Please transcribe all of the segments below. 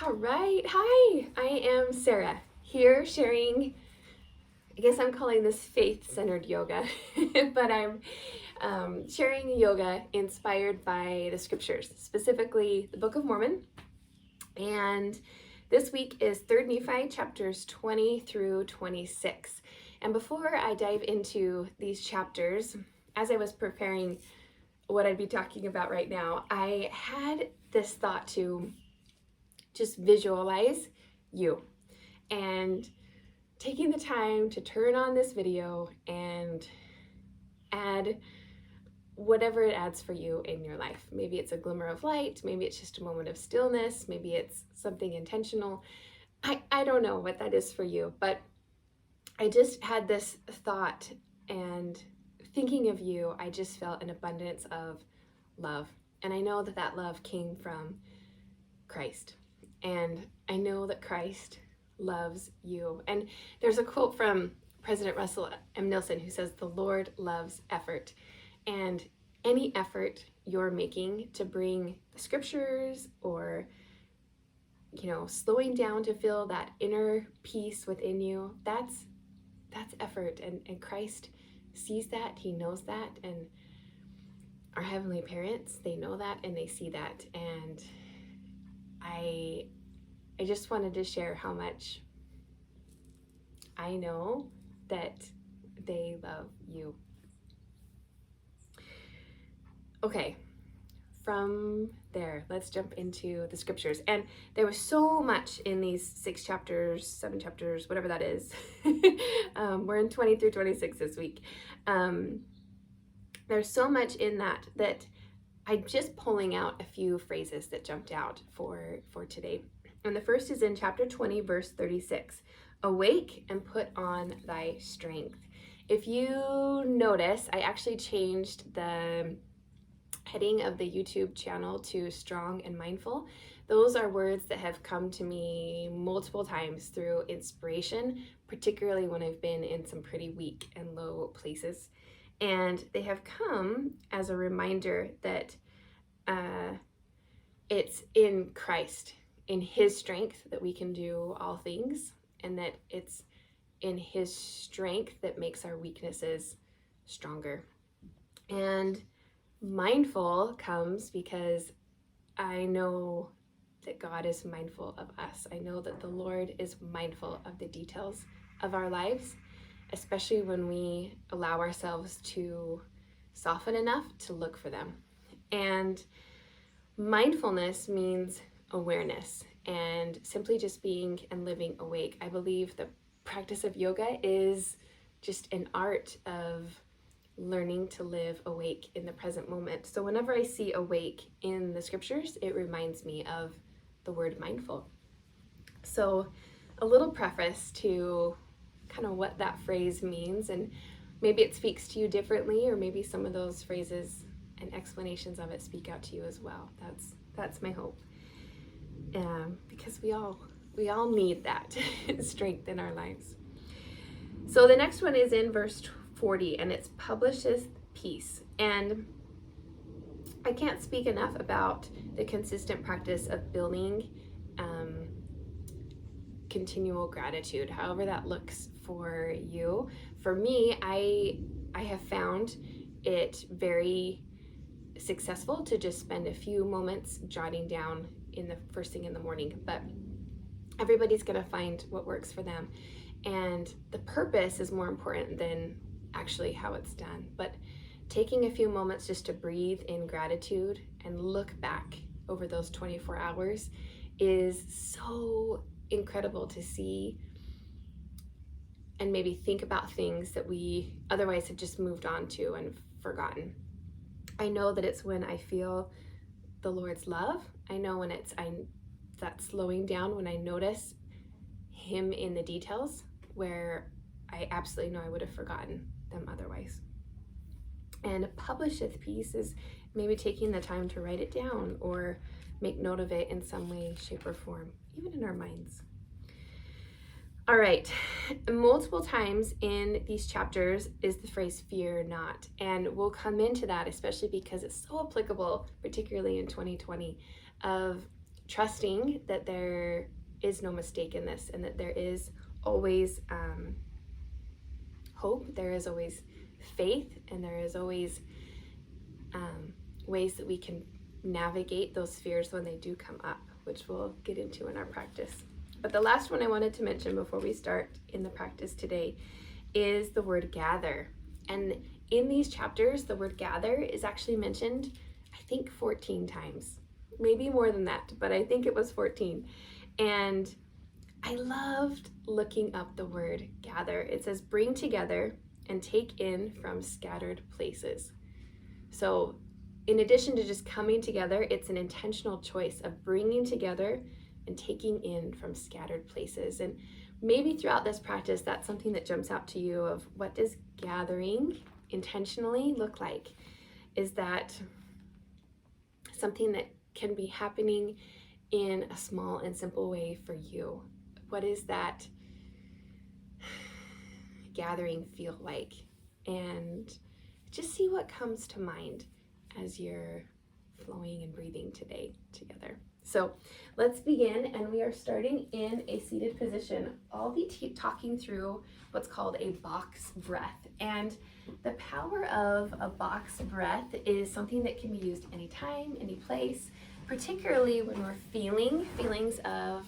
All right. Hi, I am Sarah here sharing, I guess I'm calling this faith-centered yoga, but I'm sharing yoga inspired by the scriptures, specifically the Book of Mormon. And this week is 3rd Nephi chapters 20 through 26. And before I dive into these chapters, as I was preparing what I'd be talking about right now, I had this thought to just visualize you and taking the time to turn on this video and add whatever it adds for you in your life. Maybe it's a glimmer of light, maybe it's just a moment of stillness, maybe it's something intentional. I don't know what that is for you, but I just had this thought, and thinking of you, I just felt an abundance of love. And I know that that love came from Christ. And I know that Christ loves you. And there's a quote from President Russell M. Nelson who says, "The Lord loves effort." And any effort you're making to bring the scriptures, or slowing down to feel that inner peace within you, that's effort. And Christ sees that, he knows that, and our heavenly parents, they know that and they see that. And I just wanted to share how much I know that they love you. Okay, from there, let's jump into the scriptures. And there was so much in these 6 chapters, 7 chapters, whatever that is. We're in 20 through 26 this week. There's so much in that I'm just pulling out a few phrases that jumped out for today. And the first is in chapter 20, verse 36. "Awake and put on thy strength." If you notice, I actually changed the heading of the YouTube channel to Strong and Mindful. Those are words that have come to me multiple times through inspiration, particularly when I've been in some pretty weak and low places. And they have come as a reminder that it's in Christ, in his strength, that we can do all things, and that it's in his strength that makes our weaknesses stronger. And mindful comes because I know that God is mindful of us. I know that the Lord is mindful of the details of our lives, especially when we allow ourselves to soften enough to look for them. And mindfulness means awareness, and simply just being and living awake. I believe the practice of yoga is just an art of learning to live awake in the present moment. So whenever I see awake in the scriptures, it reminds me of the word mindful. So a little preface to kind of what that phrase means, and maybe it speaks to you differently, or maybe some of those phrases and explanations of it speak out to you as well. That's my hope, because we all need that strength in our lives. So the next one is in verse 40, and it's "publisheth peace." And I can't speak enough about the consistent practice of building continual gratitude, however that looks for you. For me, I have found it very successful to just spend a few moments jotting down in the first thing in the morning, but everybody's going to find what works for them. And the purpose is more important than actually how it's done. But taking a few moments just to breathe in gratitude and look back over those 24 hours is so incredible to see, and maybe think about things that we otherwise have just moved on to and forgotten. I know that it's when I feel the Lord's love. I know when that slowing down, when I notice him in the details, where I absolutely know I would have forgotten them otherwise. And "publisheth peace" is maybe taking the time to write it down or make note of it in some way, shape, or form, even in our minds. All right, multiple times in these chapters is the phrase "fear not," and we'll come into that, especially because it's so applicable, particularly in 2020, of trusting that there is no mistake in this, and that there is always hope, there is always faith, and there is always ways that we can navigate those fears when they do come up, which we'll get into in our practice. But the last one I wanted to mention before we start in the practice today is the word gather. And in these chapters, the word gather is actually mentioned, I think 14 times, maybe more than that, but I think it was 14. And I loved looking up the word gather. It says bring together and take in from scattered places. So in addition to just coming together, it's an intentional choice of bringing together and taking in from scattered places. And maybe throughout this practice, that's something that jumps out to you of what does gathering intentionally look like? Is that something that can be happening in a small and simple way for you? What is that gathering feel like? And just see what comes to mind as you're flowing and breathing today together. So let's begin, and we are starting in a seated position. I'll be talking through what's called a box breath, and the power of a box breath is something that can be used anytime, any place, particularly when we're feeling feelings of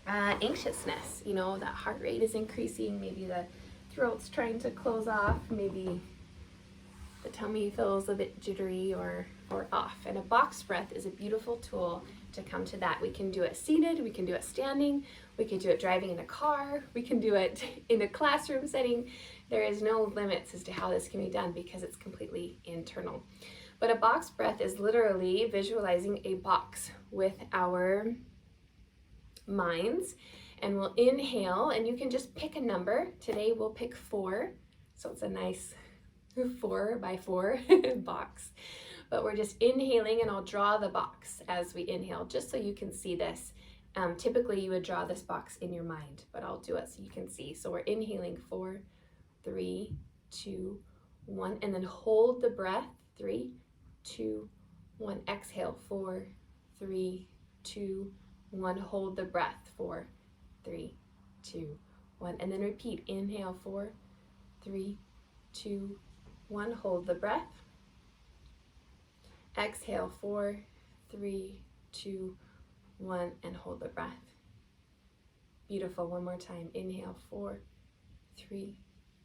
anxiousness. You know, that heart rate is increasing, maybe the throat's trying to close off, maybe the tummy feels a bit jittery or off. And a box breath is a beautiful tool to come to that. We can do it seated, we can do it standing, we can do it driving in a car, we can do it in a classroom setting. There is no limits as to how this can be done because it's completely internal. But a box breath is literally visualizing a box with our minds, and we'll inhale, and you can just pick a number. Today we'll pick 4, so it's a nice 4x4 box, but we're just inhaling, and I'll draw the box as we inhale just so you can see this. Typically you would draw this box in your mind, but I'll do it so you can see. So we're inhaling 4, 3, 2, 1, and then hold the breath. 3, 2, 1. Exhale. 4, 3, 2, 1. Hold the breath. 4, 3, 2, 1, and then repeat. Inhale. 4, 3, 2, 1. Hold the breath. Exhale. 4, 3, 2, 1, and hold the breath. Beautiful. One more time. Inhale. 4, 3,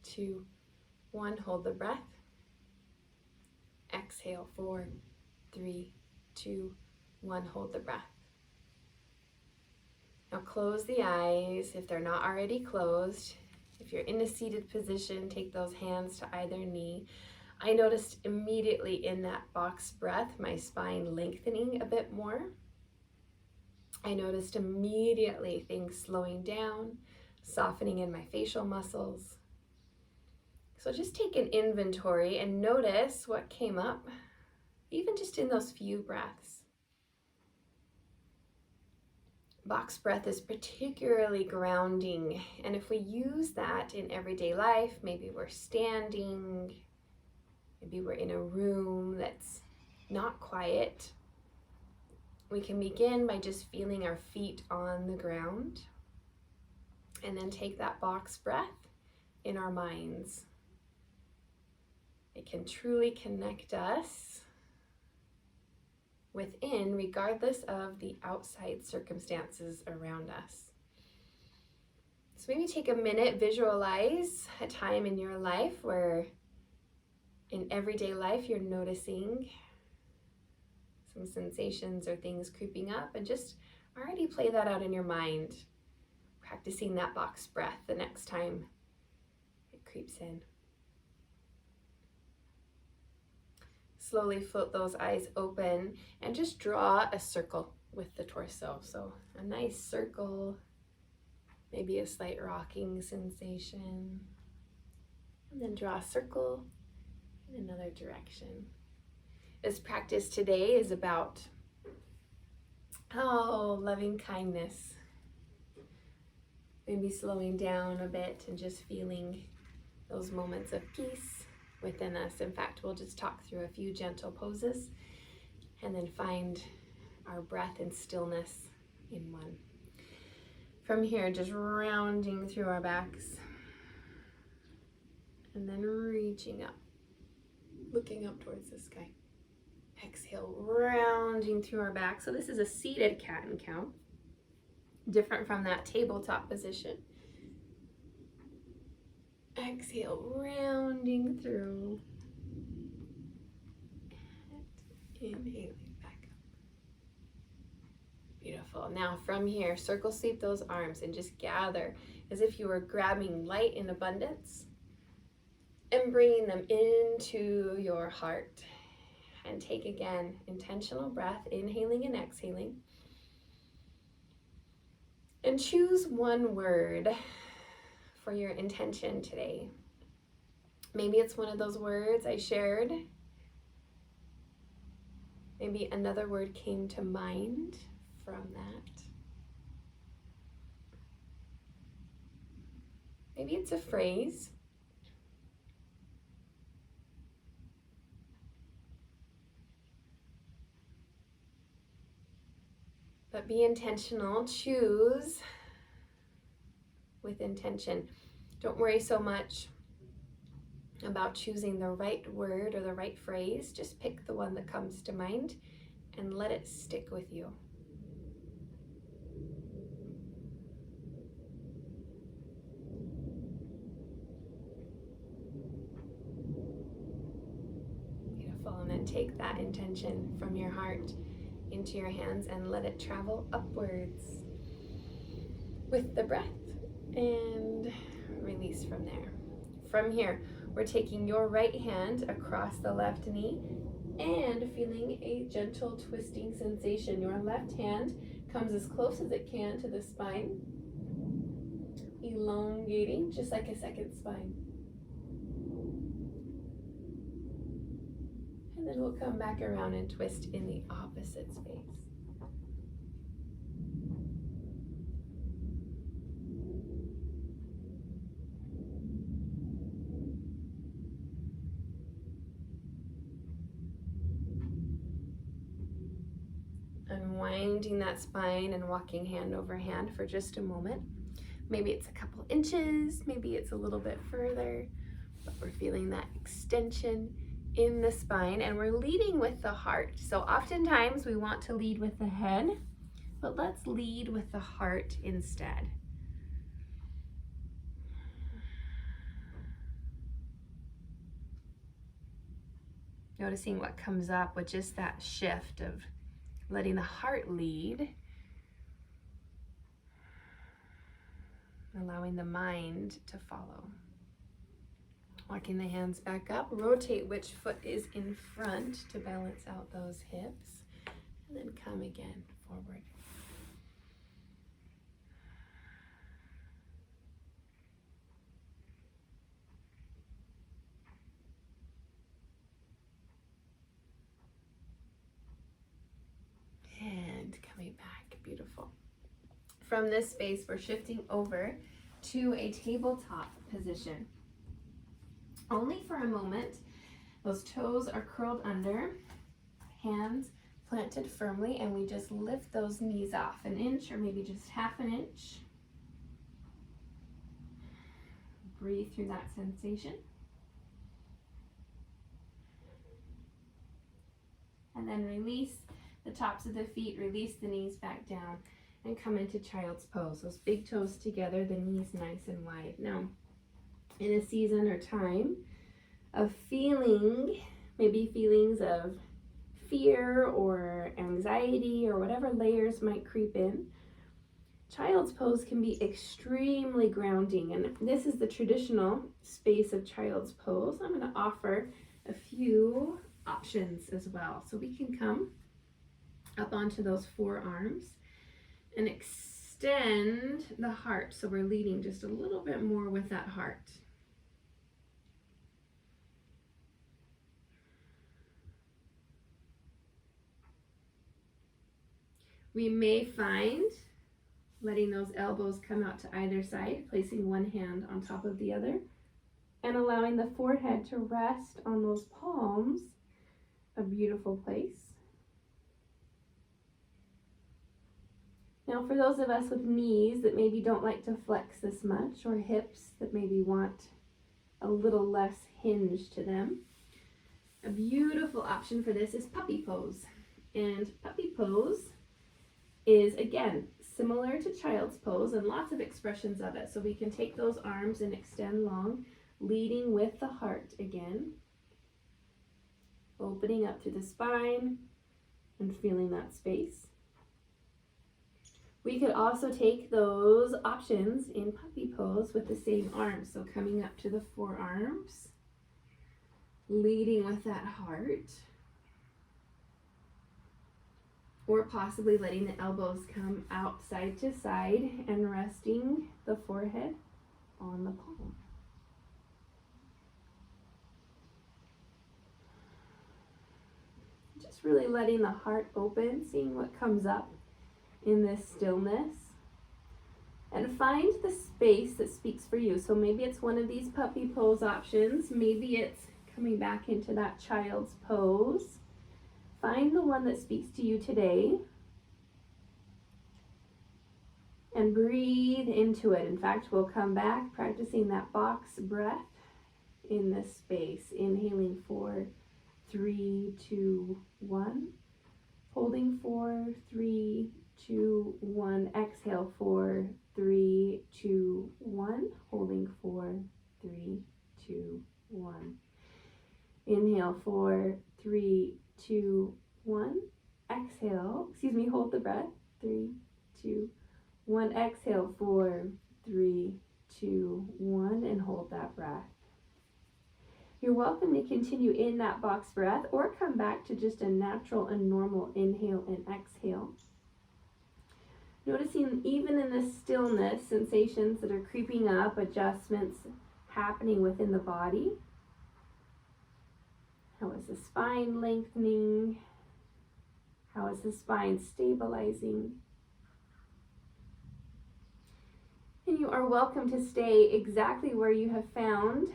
2, 1. Hold the breath. Exhale. 4, 3, 2, 1. Hold the breath. Now close the eyes if they're not already closed. If you're in a seated position, take those hands to either knee. I noticed immediately in that box breath, my spine lengthening a bit more. I noticed immediately things slowing down, softening in my facial muscles. So just take an inventory and notice what came up, even just in those few breaths. Box breath is particularly grounding, and if we use that in everyday life, maybe we're standing, maybe we're in a room that's not quiet, we can begin by just feeling our feet on the ground, and then take that box breath in our minds. It can truly connect us within, regardless of the outside circumstances around us. So maybe take a minute, visualize a time in your life where in everyday life you're noticing some sensations or things creeping up, and just already play that out in your mind, practicing that box breath the next time it creeps in. Slowly float those eyes open and just draw a circle with the torso. So a nice circle, maybe a slight rocking sensation, and then draw a circle in another direction. This practice today is about, loving kindness. Maybe slowing down a bit and just feeling those moments of peace within us. In fact, we'll just talk through a few gentle poses and then find our breath and stillness in one. From here, just rounding through our backs and then reaching up, looking up towards the sky. Exhale, rounding through our back. So this is a seated cat and cow, different from that tabletop position. Exhale, rounding through. And inhaling back up. Beautiful. Now from here, circle sweep those arms and just gather as if you were grabbing light in abundance and bringing them into your heart. And take again, intentional breath, inhaling and exhaling. And choose one word for your intention today. Maybe it's one of those words I shared. Maybe another word came to mind from that. Maybe it's a phrase. But be intentional, choose with intention. Don't worry so much about choosing the right word or the right phrase. Just pick the one that comes to mind and let it stick with you. Beautiful, and then take that intention from your heart into your hands and let it travel upwards with the breath and release from there. From here, we're taking your right hand across the left knee and feeling a gentle twisting sensation. Your left hand comes as close as it can to the spine, elongating just like a second spine. And then we'll come back around and twist in the opposite space. Unwinding that spine and walking hand over hand for just a moment. Maybe it's a couple inches, maybe it's a little bit further, but we're feeling that extension in the spine, and we're leading with the heart. So oftentimes we want to lead with the head, but let's lead with the heart instead. Noticing what comes up with just that shift of letting the heart lead, allowing the mind to follow. Walking the hands back up, rotate which foot is in front to balance out those hips, and then come again forward. And coming back, beautiful. From this space, we're shifting over to a tabletop position. Only for a moment. Those toes are curled under, hands planted firmly, and we just lift those knees off an inch or maybe just half an inch. Breathe through that sensation. And then release the tops of the feet, release the knees back down, and come into child's pose. Those big toes together, the knees nice and wide. Now, in a season or time of feeling, maybe feelings of fear or anxiety or whatever layers might creep in, child's pose can be extremely grounding. And this is the traditional space of child's pose. I'm going to offer a few options as well. So we can come up onto those forearms and extend the heart. So we're leading just a little bit more with that heart. We may find letting those elbows come out to either side, placing one hand on top of the other, and allowing the forehead to rest on those palms, a beautiful place. Now, for those of us with knees that maybe don't like to flex this much, or hips that maybe want a little less hinge to them, a beautiful option for this is puppy pose. And puppy pose is, again, similar to child's pose and lots of expressions of it. So we can take those arms and extend long, leading with the heart again, opening up through the spine and feeling that space. We could also take those options in puppy pose with the same arms. So coming up to the forearms, leading with that heart, or possibly letting the elbows come out side to side and resting the forehead on the palm. Just really letting the heart open, seeing what comes up in this stillness, and find the space that speaks for you. So maybe it's one of these puppy pose options, maybe it's coming back into that child's pose. Find the one that speaks to you today and breathe into it. In fact, we'll come back practicing that box breath in this space, inhaling 4, 3, 2, 1, holding 4, 3, 2, 1, exhale 4, 3, 2, 1, holding 4, 3, 2, 1. Inhale 4, 3, 2, 1. Exhale, hold the breath. 3, 2, 1. Exhale 4, 3, 2, 1, and hold that breath. You're welcome to continue in that box breath or come back to just a natural and normal inhale and exhale. Noticing even in this stillness, sensations that are creeping up, adjustments happening within the body. How is the spine lengthening? How is the spine stabilizing? And you are welcome to stay exactly where you have found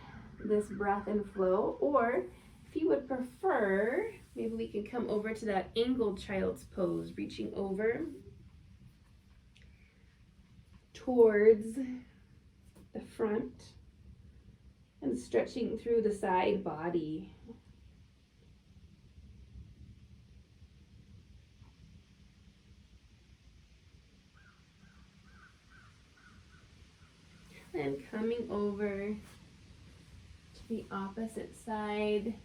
this breath and flow, or if you would prefer, maybe we can come over to that angled child's pose, reaching over towards the front and stretching through the side body. And coming over to the opposite side,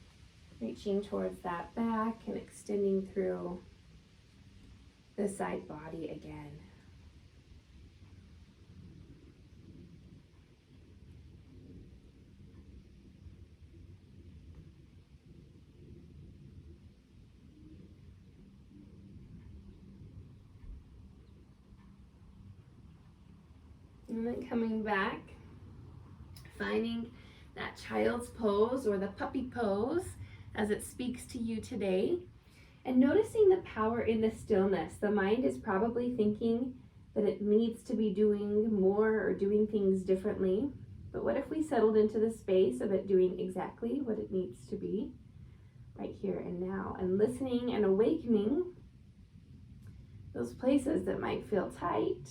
reaching towards that back and extending through the side body again. And then coming back, finding that child's pose or the puppy pose as it speaks to you today, and noticing the power in the stillness. The mind is probably thinking that it needs to be doing more or doing things differently, but what if we settled into the space of it doing exactly what it needs to be right here and now, and listening and awakening those places that might feel tight,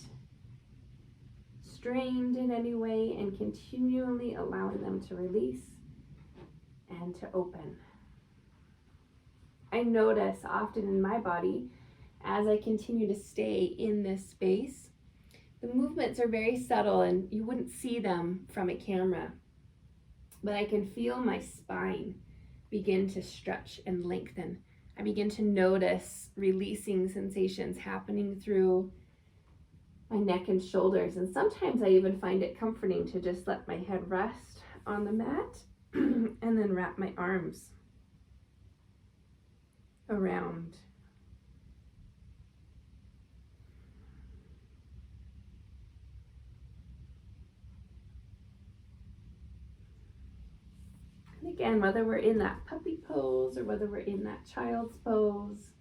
strained in any way, and continually allowing them to release and to open. I notice often in my body, as I continue to stay in this space, the movements are very subtle and you wouldn't see them from a camera, but I can feel my spine begin to stretch and lengthen. I begin to notice releasing sensations happening through my neck and shoulders, and sometimes I even find it comforting to just let my head rest on the mat and then wrap my arms around. And again, whether we're in that puppy pose or whether we're in that child's pose,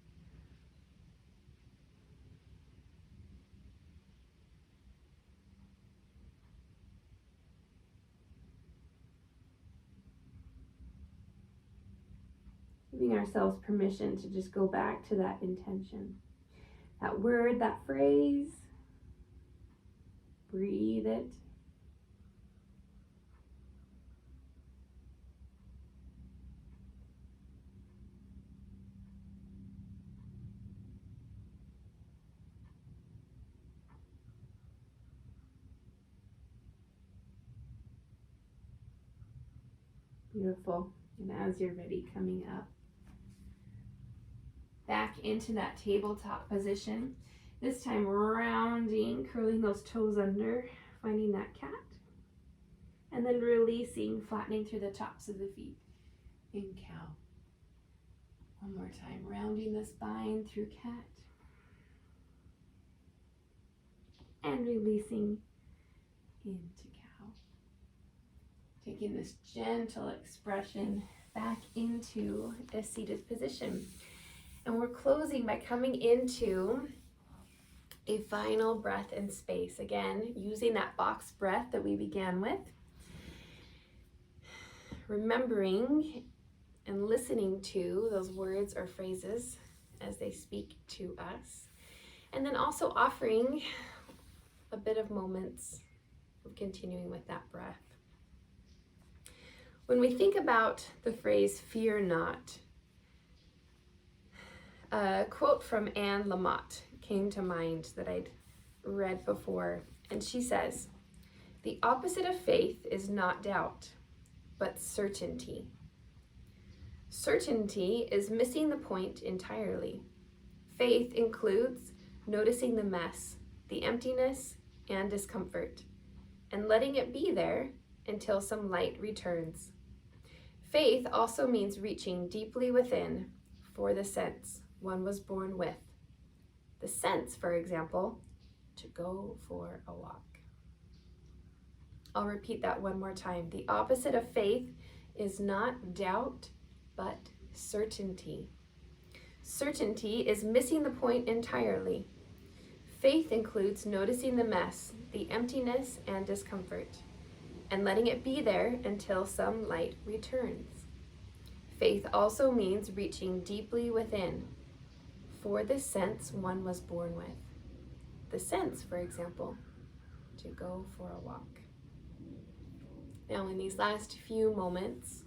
giving ourselves permission to just go back to that intention, that word, that phrase, breathe it. Beautiful. And as you're ready, coming up back into that tabletop position. This time rounding, curling those toes under, finding that cat. And then releasing, flattening through the tops of the feet in cow. One more time, rounding the spine through cat. And releasing into cow. Taking this gentle expression back into a seated position. And we're closing by coming into a final breath in space. Again, using that box breath that we began with. Remembering and listening to those words or phrases as they speak to us. And then also offering a bit of moments of continuing with that breath. When we think about the phrase, fear not, a quote from Anne Lamott came to mind that I'd read before, and she says, "The opposite of faith is not doubt, but certainty. Certainty is missing the point entirely. Faith includes noticing the mess, the emptiness, and discomfort, and letting it be there until some light returns. Faith also means reaching deeply within for the sense one was born with. The sense, for example, to go for a walk." I'll repeat that one more time. The opposite of faith is not doubt, but certainty. Certainty is missing the point entirely. Faith includes noticing the mess, the emptiness, and discomfort, and letting it be there until some light returns. Faith also means reaching deeply within for the sense one was born with. The sense, for example, to go for a walk. Now, in these last few moments,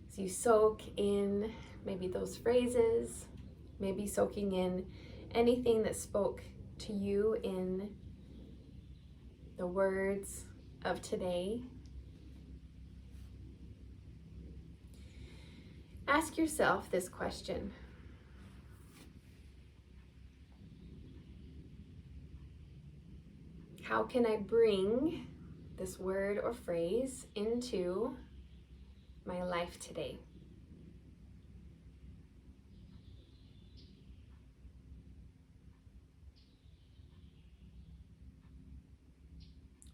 as you soak in maybe those phrases, maybe soaking in anything that spoke to you in the words of today, ask yourself this question. How can I bring this word or phrase into my life today?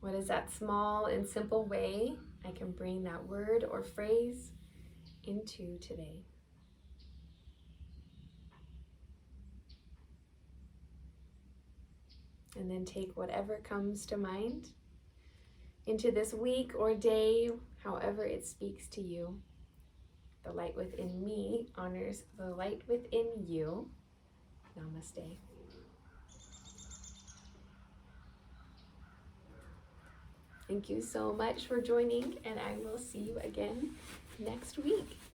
What is that small and simple way I can bring that word or phrase into today? And then take whatever comes to mind into this week or day, however it speaks to you. The light within me honors the light within you. Namaste. Thank you so much for joining, and I will see you again next week.